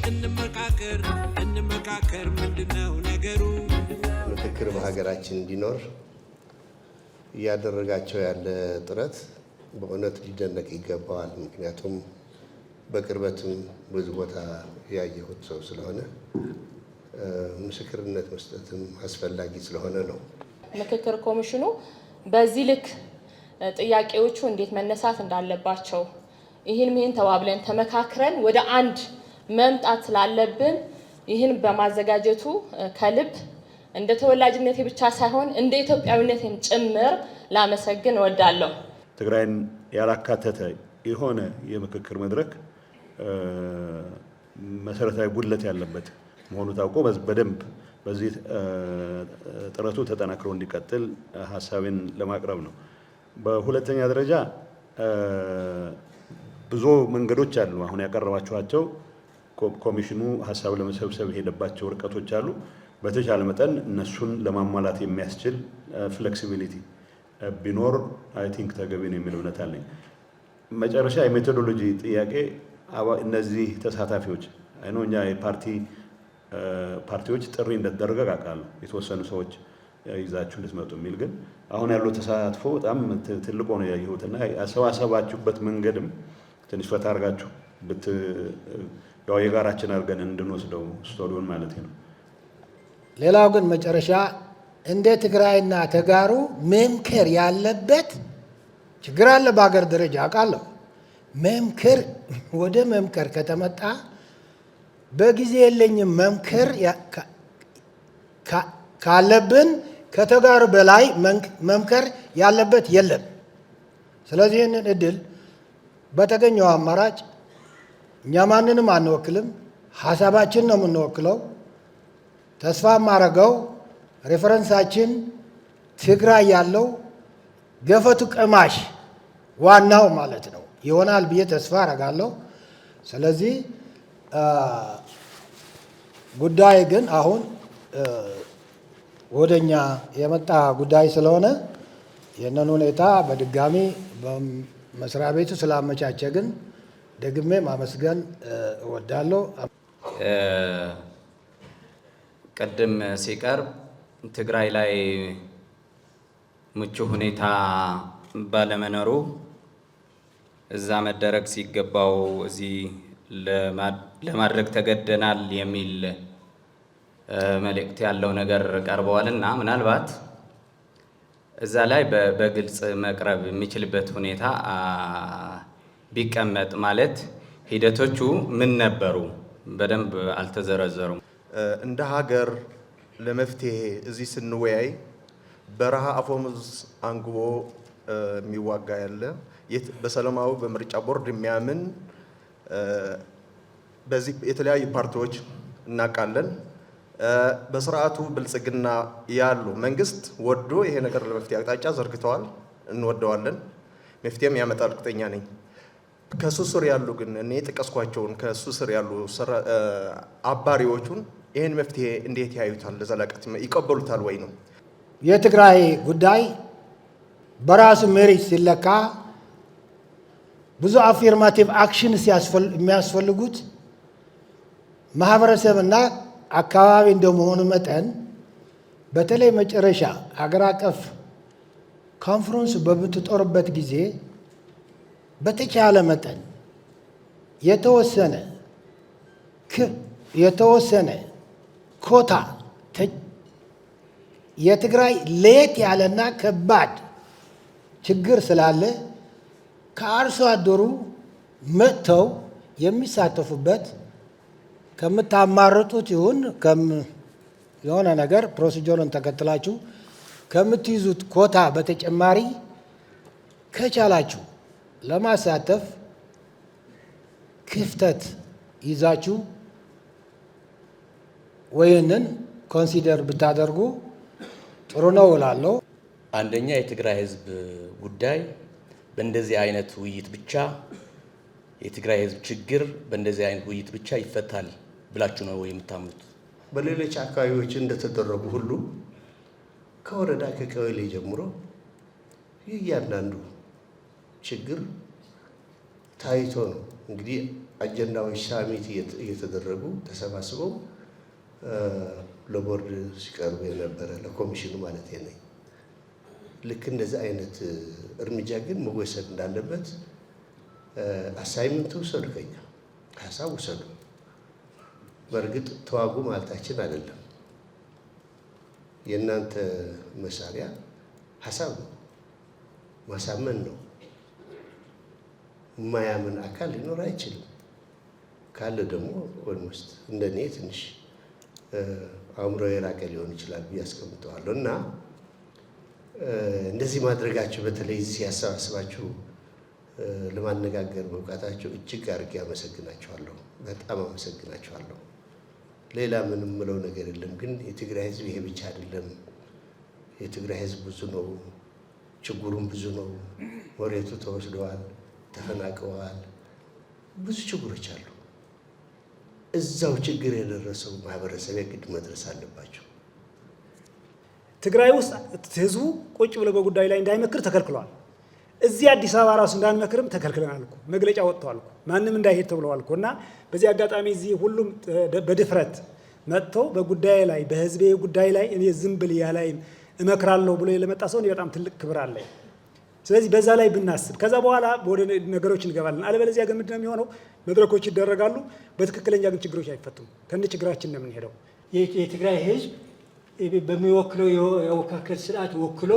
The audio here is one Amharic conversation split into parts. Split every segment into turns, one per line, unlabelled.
እንመካከር ምንድነው ነገሩ
ምክክር በሀገራችን እንዲኖር ያደረጋቸው ያለ ጥረት በእውነት ሊደነቅ ይገባዋል። ምክንያቱም በቅርበትም ብዙ ቦታ ያየሁት ሰው ስለሆነ ምስክርነት መስጠትም አስፈላጊ ስለሆነ ነው።
ምክክር ኮሚሽኑ በዚህ ልክ ጥያቄዎቹ እንዴት መነሳት እንዳለባቸው ይህን ተባብለን ተመካክረን ወደ አንድ መምጣት ስላለብን ይህን በማዘጋጀቱ ከልብ እንደ ተወላጅነቴ ብቻ ሳይሆን እንደ ኢትዮጵያዊነቴም ጭምር ላመሰግን እወዳለሁ።
ትግራይን ያላካተተ የሆነ የምክክር መድረክ መሰረታዊ ጉድለት ያለበት መሆኑ ታውቆ በደንብ በዚህ ጥረቱ ተጠናክሮ እንዲቀጥል ሐሳቤን ለማቅረብ ነው። በሁለተኛ ደረጃ ብዙ መንገዶች አሉ። አሁን ያቀረባችኋቸው ኮሚሽኑ ሐሳብ ለመሰብሰብ ሄደባቸው ርቀቶች አሉ። በተቻለ መጠን እነሱን ለማሟላት የሚያስችል ፍሌክሲቢሊቲ ቢኖር አይ ቲንክ ተገቢ ነው የሚል እምነት አለኝ። መጨረሻ የሜቶዶሎጂ ጥያቄ እነዚህ ተሳታፊዎች አይኖ እኛ ፓርቲዎች ጥሪ እንደተደረገ አውቃለሁ። የተወሰኑ ሰዎች ይዛችሁ ልትመጡ የሚል ግን አሁን ያለው ተሳትፎ በጣም ትልቅ ሆነ ያየሁትና ያሰባሰባችሁበት መንገድም ትንሽ ፈታ አድርጋችሁ ያው የጋራችን አድርገን እንድንወስደው ስቶሪውን ማለት ነው።
ሌላው ግን መጨረሻ እንደ ትግራይና ተጋሩ መምከር ያለበት ችግር አለ በአገር ደረጃ አውቃለሁ። መምከር ወደ መምከር ከተመጣ በጊዜ የለኝም መምከር ካለብን ከተጋሩ በላይ መምከር ያለበት የለም። ስለዚህ ይህንን እድል በተገኘው አማራጭ እኛ ማንንም አንወክልም፣ ሐሳባችን ነው የምንወክለው። ተስፋ ማረገው ሬፈረንሳችን ትግራይ ያለው ገፈቱ ቀማሽ ዋናው ማለት ነው ይሆናል ብዬ ተስፋ አረጋለሁ። ስለዚህ ጉዳይ ግን አሁን ወደኛ የመጣ ጉዳይ ስለሆነ ይህንን ሁኔታ በድጋሚ በመስሪያ ቤቱ ስላመቻቸ ግን ደግሜ ማመስገን እወዳለሁ።
ቀደም ሲቀርብ ትግራይ ላይ ምቹ ሁኔታ ባለመኖሩ እዛ መደረግ ሲገባው እዚህ ለማድረግ ተገደናል የሚል መልእክት ያለው ነገር ቀርበዋልና ምናልባት እዛ ላይ በግልጽ መቅረብ የሚችልበት ሁኔታ ቢቀመጥ ማለት ሂደቶቹ ምን ነበሩ በደንብ አልተዘረዘሩም።
እንደ ሀገር ለመፍትሄ እዚህ ስንወያይ በረሃ አፈሙዝ አንግቦ የሚዋጋ ያለ በሰላማዊ በምርጫ ቦርድ የሚያምን በዚህ የተለያዩ ፓርቲዎች እናውቃለን። በስርዓቱ ብልጽግና ያሉ መንግስት ወዶ ይሄ ነገር ለመፍትሄ አቅጣጫ ዘርግተዋል፣ እንወደዋለን። መፍትሄም ያመጣል እርግጠኛ ነኝ። ከሱ ስር ያሉ ግን እኔ ጠቀስኳቸውን ከሱ ስር ያሉ አባሪዎቹን ይህን መፍትሄ እንዴት ያዩታል? ለዘላቂነት ይቀበሉታል ወይ ነው?
የትግራይ ጉዳይ በራሱ ሜሪት ሲለካ ብዙ አፊርማቲቭ አክሽንስ የሚያስፈልጉት ማህበረሰብና አካባቢ እንደመሆኑ መጠን በተለይ መጨረሻ አገር አቀፍ ኮንፈረንስ በምትጦርበት ጊዜ በተቻለ መጠን የተወሰነ ኮታ የትግራይ ለየት ያለና ከባድ ችግር ስላለ ከአርሶ አደሩ መጥተው የሚሳተፉበት ከምታማርጡት ይሁን የሆነ ነገር ፕሮሲጀሩን ተከትላችሁ ከምትይዙት ኮታ በተጨማሪ ከቻላችሁ ለማሳተፍ ክፍተት ይዛችሁ ወይንን ኮንሲደር ብታደርጉ ጥሩ ነው እላለሁ።
አንደኛ የትግራይ ህዝብ ጉዳይ በእንደዚህ አይነት ውይይት ብቻ የትግራይ ህዝብ ችግር በእንደዚህ አይነት ውይይት ብቻ ይፈታል ብላችሁ ነው የምታምኑት?
በሌሎች አካባቢዎች እንደተደረጉ ሁሉ ከወረዳ ከቀበሌ ጀምሮ እያንዳንዱ ችግር ታይቶ ነው እንግዲህ አጀንዳዎች ሳሚት እየተደረጉ ተሰባስበው ለቦርድ ሲቀርቡ የነበረ ለኮሚሽኑ ማለት ነኝ። ልክ እንደዚህ አይነት እርምጃ ግን መወሰድ እንዳለበት አሳይመንት ውሰዱ፣ ከኛ ሀሳብ ውሰዱ። በእርግጥ ተዋጉ ማለታችን አይደለም። የእናንተ መሳሪያ ሀሳብ ነው፣ ማሳመን ነው። የማያምን አካል ሊኖር አይችልም። ካለ ደግሞ ኦልሞስት እንደኔ ትንሽ አእምሮ የራቀ ሊሆን ይችላል ብዬ አስቀምጠዋለሁ። እና እንደዚህ ማድረጋችሁ በተለይ እዚህ ያሰባስባችሁ ለማነጋገር መብቃታችሁ እጅግ አድርጌ አመሰግናችኋለሁ። በጣም አመሰግናችኋለሁ። ሌላ ምንም ምለው ነገር የለም። ግን የትግራይ ህዝብ ይሄ ብቻ አይደለም። የትግራይ ህዝብ ብዙ ነው፣ ችግሩም ብዙ ነው። መሬቱ ተወስደዋል፣ ተፈናቅለዋል፣ ብዙ ችግሮች አሉ። እዛው ችግር የደረሰው ማህበረሰብ የግድ መድረስ አለባቸው።
ትግራይ ውስጥ ህዝቡ ቁጭ ብሎ በጉዳዩ ላይ እንዳይመክር ተከልክሏል። እዚህ አዲስ አበባ ራሱ እንዳንመክርም ተከልክለናል እኮ መግለጫ ወጥቷል እኮ ማንም እንዳይሄድ ተብለዋል እኮ። እና በዚህ አጋጣሚ እዚህ ሁሉም በድፍረት መጥቶ በጉዳይ ላይ በህዝቤ ጉዳይ ላይ እኔ ዝም ብል ላይ እመክራለሁ ብሎ ለመጣ ሰው እኔ በጣም ትልቅ ክብር አለኝ። ስለዚህ በዛ ላይ ብናስብ ከዛ በኋላ ወደ ነገሮች እንገባለን። አለበለዚያ ግን ምንድነው የሚሆነው? መድረኮች ይደረጋሉ፣ በትክክለኛ ግን ችግሮች አይፈቱም። ከነ ችግራችን ነው የምንሄደው።
የትግራይ ህዝብ በሚወክለው የአወካከል ስርዓት ወክሎ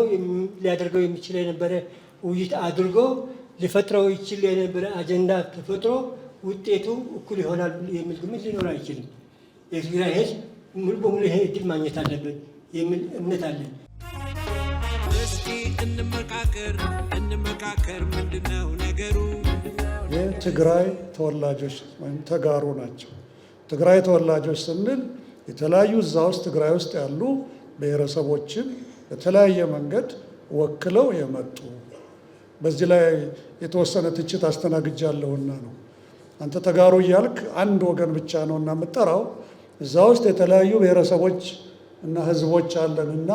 ሊያደርገው የሚችል የነበረ ውይይት አድርጎ ሊፈጥረው ይችል የነበረ አጀንዳ ተፈጥሮ ውጤቱ እኩል ይሆናል የሚል ግምት ሊኖር አይችልም። የትግራይ ህዝብ ሙሉ በሙሉ ይሄ እድል ማግኘት አለበት የሚል እምነት አለን።
እስኪ እንመካከር ምንድነው ነገሩ?
የትግራይ ተወላጆች ወይም ተጋሩ ናቸው። ትግራይ ተወላጆች ስንል የተለያዩ እዛ ውስጥ ትግራይ ውስጥ ያሉ ብሔረሰቦችን በተለያየ መንገድ ወክለው የመጡ በዚህ ላይ የተወሰነ ትችት አስተናግጃለሁና ነው። አንተ ተጋሩ እያልክ አንድ ወገን ብቻ ነው እና የምጠራው። እዛ ውስጥ የተለያዩ ብሔረሰቦች እና ህዝቦች አለን እና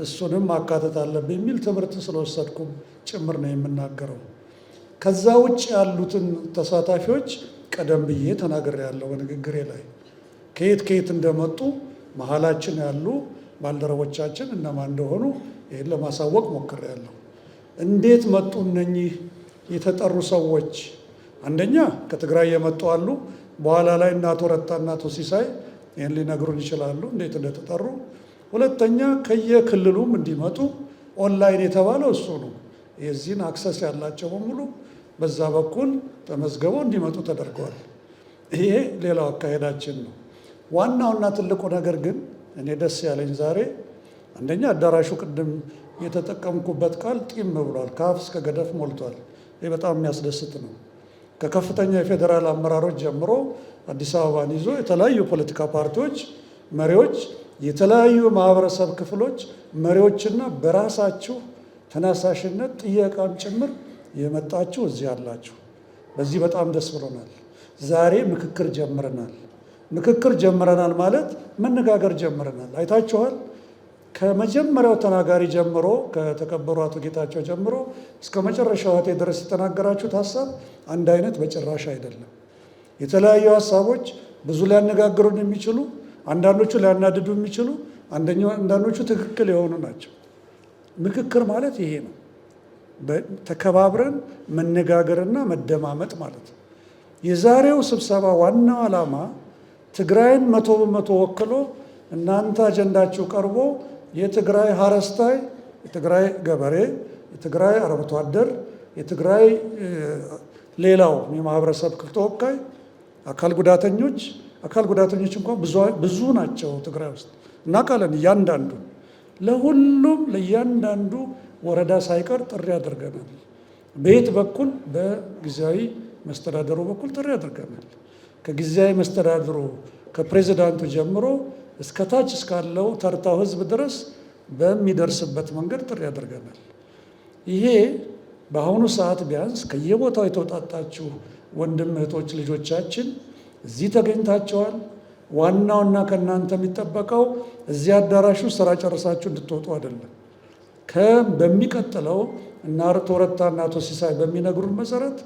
እሱንም ማካተት አለብን የሚል ትምህርት ስለወሰድኩም ጭምር ነው የምናገረው። ከዛ ውጭ ያሉትን ተሳታፊዎች ቀደም ብዬ ተናግሬያለሁ በንግግሬ ላይ ከየት እንደመጡ መሀላችን ያሉ ባልደረቦቻችን እነማን እንደሆኑ ይህን ለማሳወቅ ሞክሬያለሁ። እንዴት መጡ እነኚህ የተጠሩ ሰዎች? አንደኛ ከትግራይ የመጡ አሉ። በኋላ ላይ እነ አቶ ረታ እና አቶ ሲሳይ ይህን ሊነግሩን ይችላሉ እንዴት እንደተጠሩ። ሁለተኛ ከየክልሉም እንዲመጡ ኦንላይን የተባለው እሱ ነው። የዚህን አክሰስ ያላቸው በሙሉ በዛ በኩል ተመዝግበው እንዲመጡ ተደርገዋል። ይሄ ሌላው አካሄዳችን ነው። ዋናውና ትልቁ ነገር ግን እኔ ደስ ያለኝ ዛሬ አንደኛ አዳራሹ ቅድም የተጠቀምኩበት ቃል ጢም ብሏል፣ ከአፍ እስከ ገደፍ ሞልቷል። ይህ በጣም የሚያስደስት ነው። ከከፍተኛ የፌዴራል አመራሮች ጀምሮ አዲስ አበባን ይዞ የተለያዩ ፖለቲካ ፓርቲዎች መሪዎች፣ የተለያዩ ማህበረሰብ ክፍሎች መሪዎችና በራሳችሁ ተነሳሽነት ጥያቄም ጭምር የመጣችሁ እዚህ አላችሁ። በዚህ በጣም ደስ ብሎናል። ዛሬ ምክክር ጀምረናል። ምክክር ጀምረናል ማለት መነጋገር ጀምረናል። አይታችኋል። ከመጀመሪያው ተናጋሪ ጀምሮ ከተከበሩ አቶ ጌታቸው ጀምሮ እስከ መጨረሻው እህቴ ድረስ የተናገራችሁት ሀሳብ አንድ አይነት በጭራሽ አይደለም። የተለያዩ ሀሳቦች ብዙ ሊያነጋግሩን የሚችሉ አንዳንዶቹ ሊያናድዱ የሚችሉ አንዳንዶቹ ትክክል የሆኑ ናቸው። ምክክር ማለት ይሄ ነው። ተከባብረን መነጋገርና መደማመጥ ማለት ነው። የዛሬው ስብሰባ ዋናው ዓላማ ትግራይን 100% ወክሎ እናንተ አጀንዳችሁ ቀርቦ የትግራይ ሀረስታይ፣ የትግራይ ገበሬ፣ የትግራይ አርብቶ አደር፣ የትግራይ ሌላው የማህበረሰብ ክፍል ተወካይ፣ አካል ጉዳተኞች እንኳን ብዙ ናቸው ትግራይ ውስጥ እናውቃለን። እያንዳንዱ ለሁሉም ለእያንዳንዱ ወረዳ ሳይቀር ጥሪ አድርገናል። በየት በኩል በጊዜያዊ መስተዳደሩ በኩል ጥሪ አድርገናል። ከጊዜያዊ መስተዳድሩ ከፕሬዚዳንቱ ጀምሮ እስከ ታች እስካለው ተርታው ህዝብ ድረስ በሚደርስበት መንገድ ጥሪ አድርገናል። ይሄ በአሁኑ ሰዓት ቢያንስ ከየቦታው የተውጣጣችሁ ወንድም እህቶች ልጆቻችን እዚህ ተገኝታቸዋል። ዋናውና ከእናንተ የሚጠበቀው እዚህ አዳራሹ ስራ ጨርሳችሁ እንድትወጡ አይደለም። በሚቀጥለው እና አቶ ረታ እና አቶ ሲሳይ በሚነግሩን መሰረት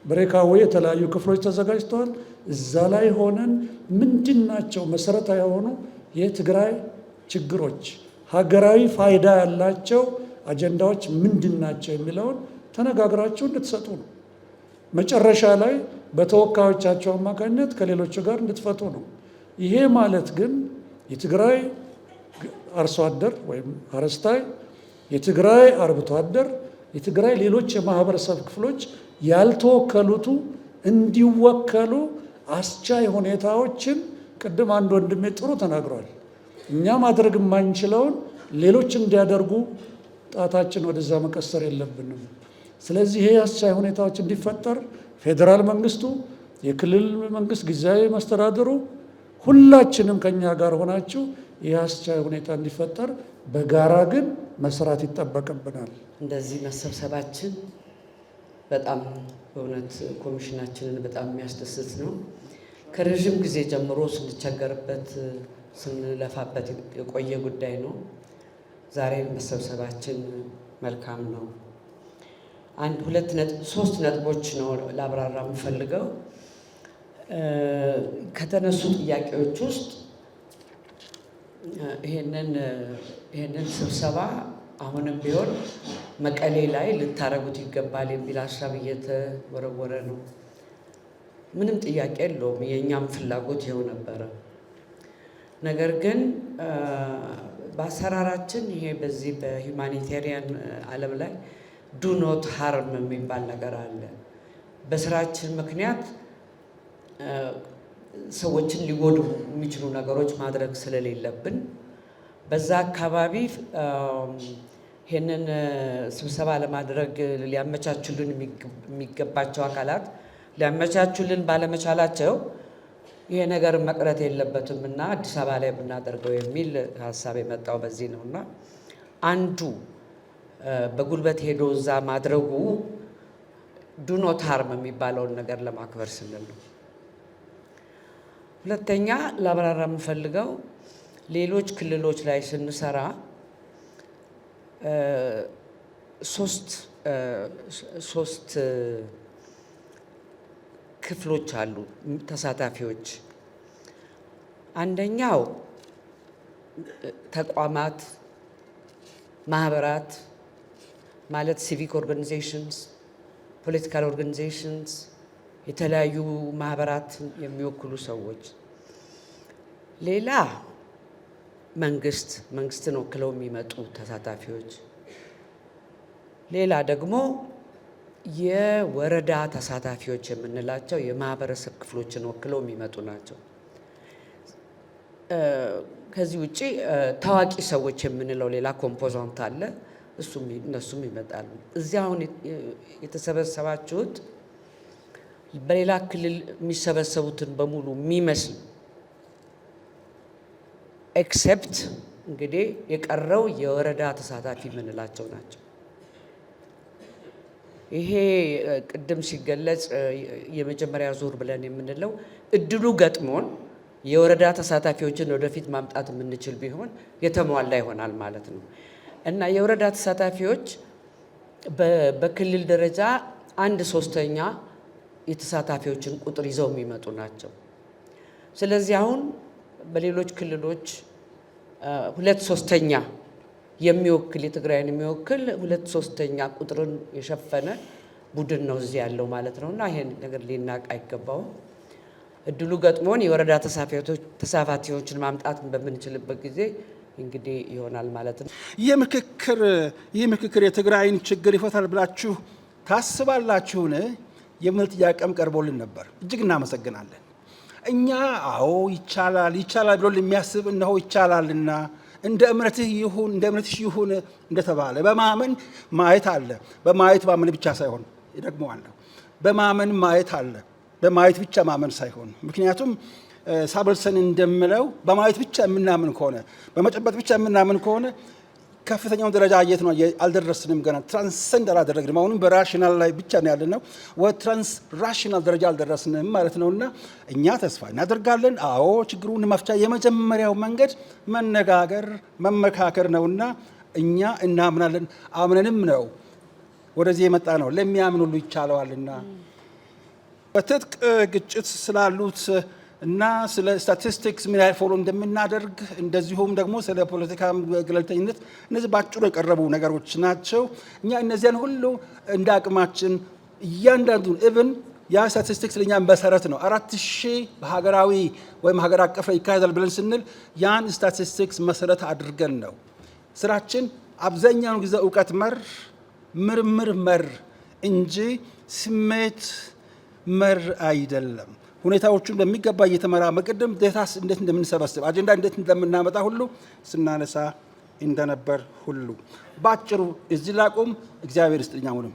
ብሬካዌ የተለያዩ ክፍሎች ተዘጋጅተዋል። እዛ ላይ ሆነን ምንድናቸው መሰረታዊ የሆኑ የትግራይ ችግሮች፣ ሀገራዊ ፋይዳ ያላቸው አጀንዳዎች ምንድናቸው የሚለውን ተነጋግራችሁ እንድትሰጡ ነው። መጨረሻ ላይ በተወካዮቻቸው አማካኝነት ከሌሎቹ ጋር እንድትፈቱ ነው። ይሄ ማለት ግን የትግራይ አርሶ አደር ወይም አረስታይ፣ የትግራይ አርብቶ አደር፣ የትግራይ ሌሎች የማህበረሰብ ክፍሎች ያልተወከሉቱ እንዲወከሉ አስቻይ ሁኔታዎችን ቅድም አንድ ወንድሜ ጥሩ ተናግሯል። እኛ ማድረግ የማንችለውን ሌሎች እንዲያደርጉ ጣታችን ወደዛ መቀሰር የለብንም። ስለዚህ ይሄ አስቻይ ሁኔታዎች እንዲፈጠር ፌዴራል መንግስቱ፣ የክልል መንግስት፣ ጊዜያዊ መስተዳድሩ ሁላችንም ከኛ ጋር ሆናችሁ ይህ አስቻይ ሁኔታ እንዲፈጠር በጋራ ግን መስራት ይጠበቅብናል።
እንደዚህ መሰብሰባችን በጣም በእውነት ኮሚሽናችንን በጣም የሚያስደስት ነው። ከረዥም ጊዜ ጀምሮ ስንቸገርበት ስንለፋበት የቆየ ጉዳይ ነው። ዛሬ መሰብሰባችን መልካም ነው። ሶስት ነጥቦች ነው ላብራራ የምፈልገው። ከተነሱ ጥያቄዎች ውስጥ ይሄንን ስብሰባ አሁንም ቢሆን መቀሌ ላይ ልታረጉት ይገባል የሚል ሀሳብ እየተወረወረ ነው። ምንም ጥያቄ የለውም፣ የእኛም ፍላጎት ይኸው ነበረ። ነገር ግን በአሰራራችን ይሄ በዚህ በሂውማኒቴሪያን ዓለም ላይ ዱ ኖት ሃርም የሚባል ነገር አለ። በስራችን ምክንያት ሰዎችን ሊጎዱ የሚችሉ ነገሮች ማድረግ ስለሌለብን በዛ አካባቢ ይህንን ስብሰባ ለማድረግ ሊያመቻቹልን የሚገባቸው አካላት ሊያመቻቹልን ባለመቻላቸው ይሄ ነገር መቅረት የለበትም እና አዲስ አበባ ላይ ብናደርገው የሚል ሀሳብ የመጣው በዚህ ነው እና አንዱ በጉልበት ሄዶ እዛ ማድረጉ ዱ ኖት ሃርም የሚባለውን ነገር ለማክበር ስንል ነው። ሁለተኛ ላብራራ የምፈልገው ሌሎች ክልሎች ላይ ስንሰራ ሶስት ክፍሎች አሉ ተሳታፊዎች። አንደኛው ተቋማት፣ ማህበራት ማለት ሲቪክ ኦርጋኒዜሽንስ፣ ፖለቲካል ኦርጋኒዜሽንስ፣ የተለያዩ ማህበራት የሚወክሉ ሰዎች። ሌላ መንግስትን ወክለው የሚመጡ ተሳታፊዎች። ሌላ ደግሞ የወረዳ ተሳታፊዎች የምንላቸው የማህበረሰብ ክፍሎችን ወክለው የሚመጡ ናቸው። ከዚህ ውጪ ታዋቂ ሰዎች የምንለው ሌላ ኮምፖዛንት አለ። እነሱም ይመጣሉ። እዚያ አሁን የተሰበሰባችሁት በሌላ ክልል የሚሰበሰቡትን በሙሉ የሚመስል ኤክሴፕት እንግዲህ የቀረው የወረዳ ተሳታፊ የምንላቸው ናቸው። ይሄ ቅድም ሲገለጽ የመጀመሪያ ዙር ብለን የምንለው እድሉ ገጥሞን የወረዳ ተሳታፊዎችን ወደፊት ማምጣት የምንችል ቢሆን የተሟላ ይሆናል ማለት ነው እና የወረዳ ተሳታፊዎች በክልል ደረጃ 1/3 የተሳታፊዎችን ቁጥር ይዘው የሚመጡ ናቸው። ስለዚህ አሁን በሌሎች ክልሎች 2/3 የሚወክል የትግራይን የሚወክል 2/3 ቁጥርን የሸፈነ ቡድን ነው እዚህ ያለው ማለት ነው እና ይሄን ነገር ሊናቅ አይገባውም። እድሉ ገጥሞን የወረዳ ተሳታፊዎችን ማምጣት በምንችልበት ጊዜ እንግዲህ ይሆናል ማለት ነው።
ይህ ምክክር የትግራይን ችግር ይፈታል ብላችሁ ታስባላችሁን የሚል ጥያቄም ቀርቦልን ነበር። እጅግ እናመሰግናለን። እኛ አዎ ይቻላል ብሎ የሚያስብ እነሆ ይቻላልና እንደ እምነትህ ይሁን እንደተባለ በማመን ማየት አለ። በማየት ማመን ብቻ ሳይሆን ደግመዋለሁ፣ በማመን ማየት አለ። በማየት ብቻ ማመን ሳይሆን፣ ምክንያቱም ሳብልሰን እንደምለው በማየት ብቻ የምናምን ከሆነ በመጨበጥ ብቻ የምናምን ከሆነ ከፍተኛውን ደረጃ የት ነው አልደረስንም። ገና ትራንሰንድ አላደረግንም። አሁንም በራሽናል ላይ ብቻ ነው ያለነው። ወደ ትራንስ ራሽናል ደረጃ አልደረስንም ማለት ነውና እኛ ተስፋ እናደርጋለን። አዎ ችግሩን መፍቻ የመጀመሪያው መንገድ መነጋገር፣ መመካከር ነውና እኛ እናምናለን። አምነንም ነው ወደዚህ የመጣ ነው። ለሚያምን ሁሉ ይቻለዋልና በትጥቅ ግጭት ስላሉት እና ስለ ስታቲስቲክስ ምን ያህል ፎሎ እንደምናደርግ እንደዚሁም ደግሞ ስለ ፖለቲካ ገለልተኝነት እነዚህ ባጭሩ የቀረቡ ነገሮች ናቸው። እኛ እነዚያን ሁሉ እንደ አቅማችን እያንዳንዱን ኢቭን ያ ስታቲስቲክስ ለኛ መሰረት ነው። 4000 በሀገራዊ ወይም ሀገር አቀፍ ይካሄዳል ብለን ስንል ያን ስታቲስቲክስ መሰረት አድርገን ነው ስራችን። አብዛኛውን ጊዜ እውቀት መር ምርምር መር እንጂ ስሜት መር አይደለም። ሁኔታዎቹን በሚገባ እየተመራ መቅደም ዴታስ እንዴት እንደምንሰበስብ አጀንዳ እንዴት እንደምናመጣ ሁሉ ስናነሳ እንደነበር ሁሉ ባጭሩ እዚህ ላቁም። እግዚአብሔር ይስጥልኝ። አሁንም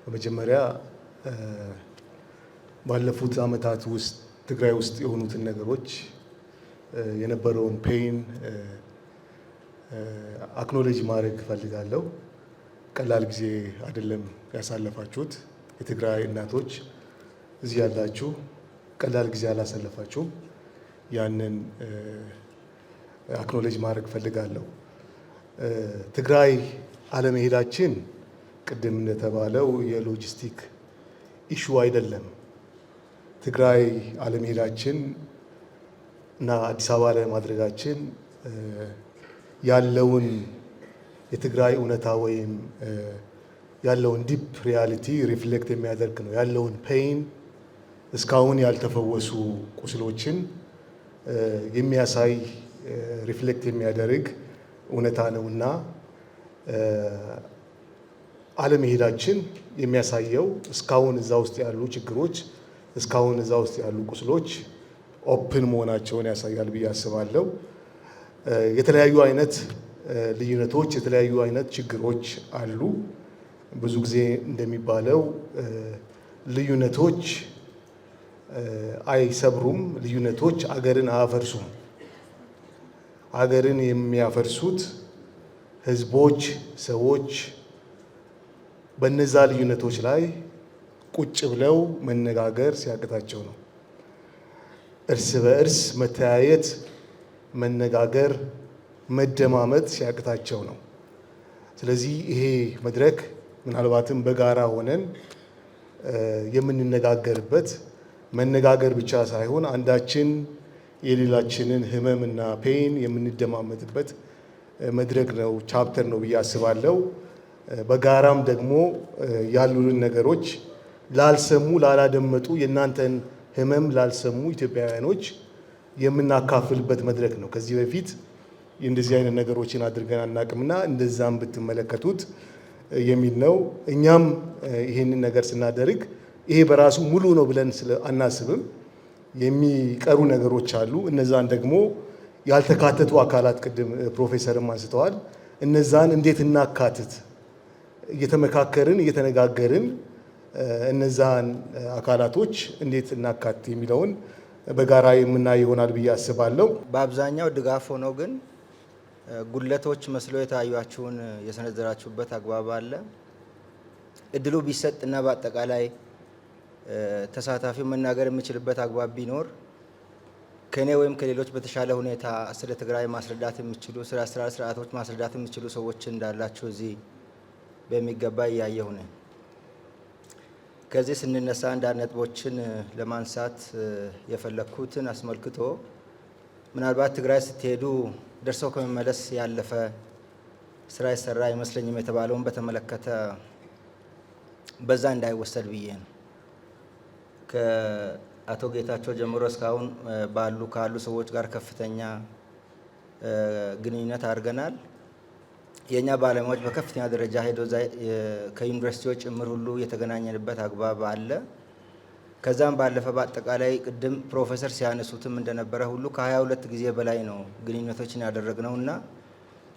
በመጀመሪያ ባለፉት ዓመታት ውስጥ ትግራይ ውስጥ የሆኑትን ነገሮች የነበረውን ፔን አክኖሌጅ ማድረግ እፈልጋለሁ። ቀላል ጊዜ አይደለም ያሳለፋችሁት። የትግራይ እናቶች እዚህ ያላችሁ ቀላል ጊዜ አላሳለፋችሁም። ያንን አክኖሌጅ ማድረግ እፈልጋለሁ። ትግራይ አለመሄዳችን ቅድም እንደተባለው የሎጂስቲክ ኢሹ አይደለም። ትግራይ አለመሄዳችን እና አዲስ አበባ ላይ ማድረጋችን ያለውን የትግራይ እውነታ ወይም ያለውን ዲፕ ሪያሊቲ ሪፍሌክት የሚያደርግ ነው። ያለውን ፔይን እስካሁን ያልተፈወሱ ቁስሎችን የሚያሳይ ሪፍሌክት የሚያደርግ እውነታ ነውና አለመሄዳችን የሚያሳየው እስካሁን እዛ ውስጥ ያሉ ችግሮች፣ እስካሁን እዛ ውስጥ ያሉ ቁስሎች ኦፕን መሆናቸውን ያሳያል ብዬ አስባለሁ። የተለያዩ አይነት ልዩነቶች፣ የተለያዩ አይነት ችግሮች አሉ። ብዙ ጊዜ እንደሚባለው ልዩነቶች አይሰብሩም፣ ልዩነቶች አገርን አያፈርሱም። አገርን የሚያፈርሱት ህዝቦች፣ ሰዎች በነዛ ልዩነቶች ላይ ቁጭ ብለው መነጋገር ሲያቅታቸው ነው። እርስ በእርስ መተያየት፣ መነጋገር፣ መደማመጥ ሲያቅታቸው ነው። ስለዚህ ይሄ መድረክ ምናልባትም በጋራ ሆነን የምንነጋገርበት መነጋገር ብቻ ሳይሆን አንዳችን የሌላችንን ህመምና ፔን የምንደማመጥበት መድረክ ነው፣ ቻፕተር ነው ብዬ አስባለሁ። በጋራም ደግሞ ያሉንን ነገሮች ላልሰሙ፣ ላላደመጡ የእናንተን ህመም ላልሰሙ ኢትዮጵያውያኖች የምናካፍልበት መድረክ ነው። ከዚህ በፊት እንደዚህ አይነት ነገሮችን አድርገን አናቅምና እንደዛም ብትመለከቱት የሚል ነው። እኛም ይሄንን ነገር ስናደርግ ይሄ በራሱ ሙሉ ነው ብለን አናስብም። የሚቀሩ ነገሮች አሉ። እነዛን ደግሞ ያልተካተቱ አካላት ቅድም ፕሮፌሰርም አንስተዋል። እነዛን እንዴት እናካትት፣ እየተመካከርን እየተነጋገርን እነዛን አካላቶች እንዴት እናካትት የሚለውን በጋራ የምናይ ይሆናል ብዬ አስባለሁ።
በአብዛኛው ድጋፍ ሆነው ግን ጉድለቶች መስሎ የታዩአችሁን የሰነዘራችሁበት አግባብ አለ። እድሉ ቢሰጥና በአጠቃላይ ተሳታፊው መናገር የሚችልበት አግባብ ቢኖር ከኔ ወይም ከሌሎች በተሻለ ሁኔታ ስለ ትግራይ ማስረዳት የሚችሉ ስለ አሰራር ስርዓቶች ማስረዳት የሚችሉ ሰዎች እንዳላችሁ እዚህ በሚገባ እያየሁ ነኝ። ከዚህ ስንነሳ አንዳንድ ነጥቦችን ለማንሳት የፈለኩትን አስመልክቶ ምናልባት ትግራይ ስትሄዱ ደርሰው ከመመለስ ያለፈ ስራ ይሰራ አይመስለኝም የተባለውን በተመለከተ በዛ እንዳይወሰድ ብዬ ነው። ከአቶ ጌታቸው ጀምሮ እስካሁን ካሉ ሰዎች ጋር ከፍተኛ ግንኙነት አድርገናል። የኛ ባለሙያዎች በከፍተኛ ደረጃ ሄዶ ከዩኒቨርሲቲዎች ጭምር ሁሉ የተገናኘንበት አግባብ አለ። ከዛም ባለፈ በአጠቃላይ ቅድም ፕሮፌሰር ሲያነሱትም እንደነበረ ሁሉ ከ22 ጊዜ በላይ ነው ግንኙነቶችን ያደረግነውና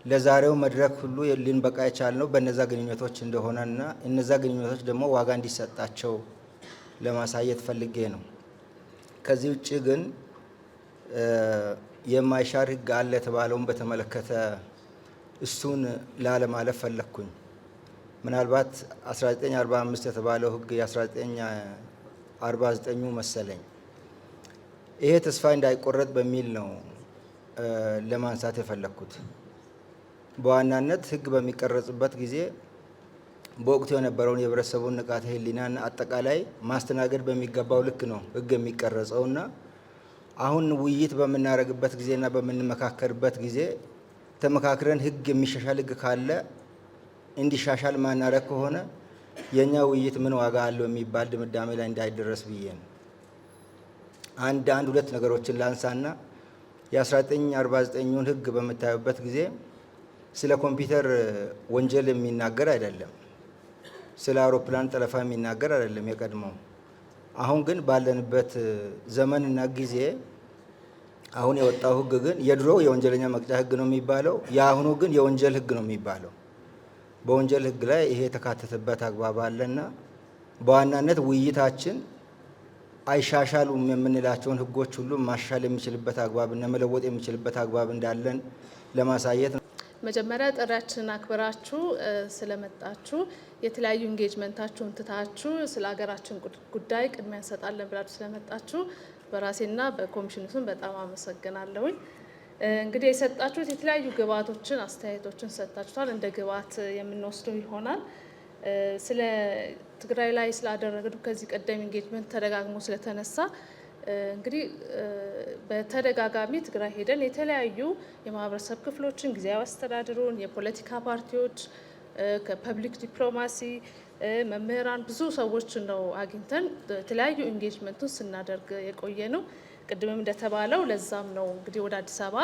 ለዛሬው መድረክ ሁሉ ልንበቃ የቻልነው በእነዛ ግንኙነቶች እንደሆነና እነዛ ግንኙነቶች ደግሞ ዋጋ እንዲሰጣቸው ለማሳየት ፈልጌ ነው። ከዚህ ውጭ ግን የማይሻር ሕግ አለ የተባለውን በተመለከተ እሱን ላለማለፍ ፈለግኩኝ። ምናልባት 1945 የተባለው ሕግ የ1949 መሰለኝ። ይሄ ተስፋ እንዳይቆረጥ በሚል ነው ለማንሳት የፈለግኩት። በዋናነት ሕግ በሚቀረጽበት ጊዜ በወቅቱ የነበረውን የህብረተሰቡን ንቃተ ህሊናና አጠቃላይ ማስተናገድ በሚገባው ልክ ነው ህግ የሚቀረጸውና አሁን ውይይት በምናደርግበት ጊዜና በምንመካከርበት ጊዜ ተመካክረን ህግ የሚሻሻል ህግ ካለ እንዲሻሻል ማናረግ ከሆነ የኛ ውይይት ምን ዋጋ አለው የሚባል ድምዳሜ ላይ እንዳይደረስ ብዬ ነው። አንድ ሁለት ነገሮችን ላንሳና የ1949ን ህግ በምታዩበት ጊዜ ስለ ኮምፒውተር ወንጀል የሚናገር አይደለም፣ ስለ አውሮፕላን ጠለፋ የሚናገር አይደለም የቀድሞው። አሁን ግን ባለንበት ዘመንና ጊዜ አሁን የወጣው ህግ ግን የድሮው የወንጀለኛ መቅጫ ህግ ነው የሚባለው፣ የአሁኑ ግን የወንጀል ህግ ነው የሚባለው። በወንጀል ህግ ላይ ይሄ የተካተተበት አግባብ አለና በዋናነት ውይይታችን አይሻሻሉም የምንላቸውን ህጎች ሁሉ ማሻሻል የሚችልበት አግባብና መለወጥ የሚችልበት አግባብ እንዳለን ለማሳየት ነው።
መጀመሪያ ጥሪያችንን አክብራችሁ ስለመጣችሁ የተለያዩ ኢንጌጅመንታችሁን ትታችሁ ስለ ሀገራችን ጉዳይ ቅድሚያ እንሰጣለን ብላችሁ ስለመጣችሁ በራሴና በኮሚሽኑ ስም በጣም አመሰግናለሁኝ። እንግዲህ የሰጣችሁት የተለያዩ ግብዓቶችን፣ አስተያየቶችን ሰጣችኋል። እንደ ግብዓት የምንወስደው ይሆናል። ስለ ትግራይ ላይ ስላደረግነው ከዚህ ቀደም ኢንጌጅመንት ተደጋግሞ ስለተነሳ እንግዲህ በተደጋጋሚ ትግራይ ሄደን የተለያዩ የማህበረሰብ ክፍሎችን፣ ጊዜያዊ አስተዳደሩን፣ የፖለቲካ ፓርቲዎች፣ ከፐብሊክ ዲፕሎማሲ መምህራን፣ ብዙ ሰዎች ነው አግኝተን የተለያዩ ኢንጌጅመንቱን ስናደርግ የቆየ ነው። ቅድምም እንደተባለው ለዛም ነው እንግዲህ ወደ አዲስ አበባ